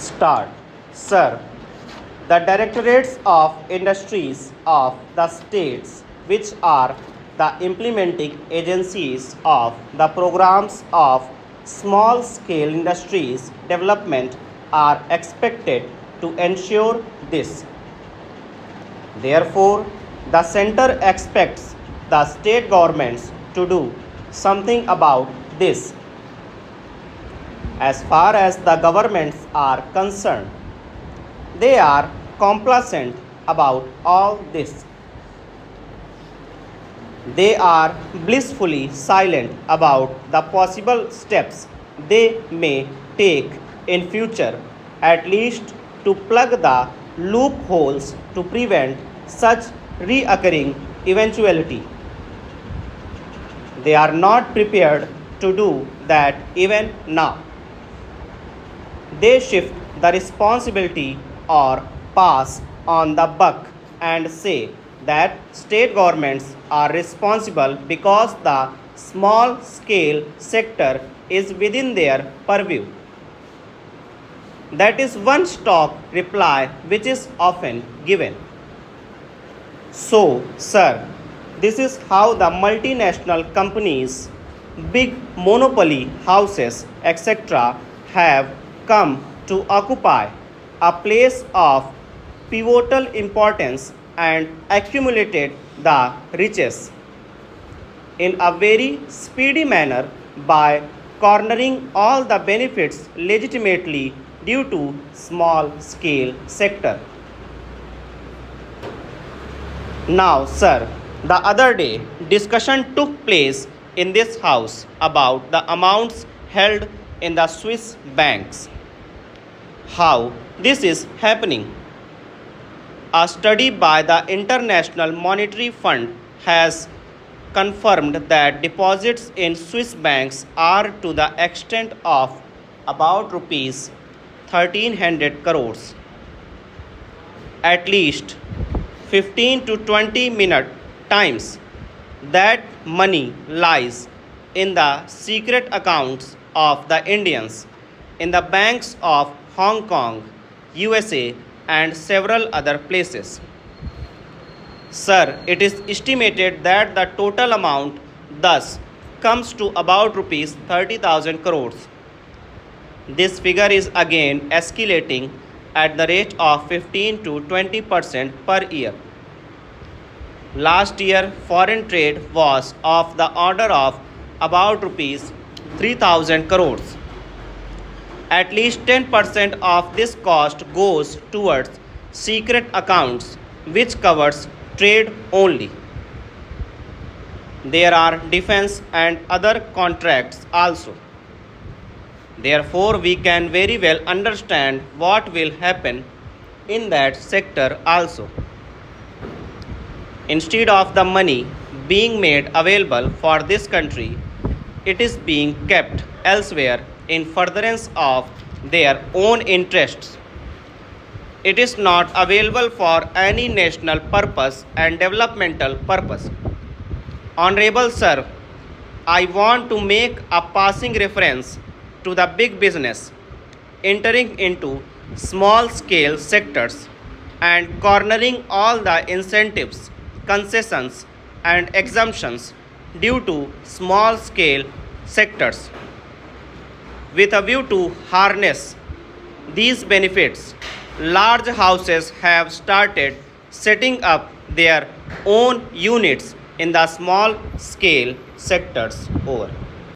Start. Sir, the directorates of industries of the states, which are the implementing agencies of the programs of small scale industries development, are expected to ensure this. Therefore, the center expects the state governments to do something about this. As far as the governments are concerned, they are complacent about all this. They are blissfully silent about the possible steps they may take in future, at least to plug the loopholes to prevent such reoccurring eventuality. They are not prepared to do that even now. They shift the responsibility or pass on the buck and say that state governments are responsible because the small scale sector is within their purview. That is one stock reply which is often given. So, sir, this is how the multinational companies, big monopoly houses, etc., have come to occupy a place of pivotal importance and accumulated the riches in a very speedy manner by cornering all the benefits legitimately due to small scale sector. Now, sir, the other day discussion took place in this house about the amounts held in the Swiss banks. How this is happening? A study by the International Monetary Fund has confirmed that deposits in Swiss banks are to the extent of about rupees 1300 crores. At least 15 to 20 minute times that money lies in the secret accounts of the Indians in the banks of Hong Kong, USA, and several other places. Sir, it is estimated that the total amount thus comes to about rupees 30,000 crores. This figure is again escalating at the rate of 15 to 20% per year. Last year, foreign trade was of the order of about rupees 3,000 crores. At least 10% of this cost goes towards secret accounts, which covers trade only. There are defense and other contracts also. Therefore, we can very well understand what will happen in that sector also. Instead of the money being made available for this country, it is being kept elsewhere in furtherance of their own interests. It is not available for any national purpose and developmental purpose. Honorable Sir, I want to make a passing reference to the big business entering into small scale sectors and cornering all the incentives, concessions, and exemptions due to small scale sectors. With a view to harness these benefits, large houses have started setting up their own units in the small scale sectors. Over.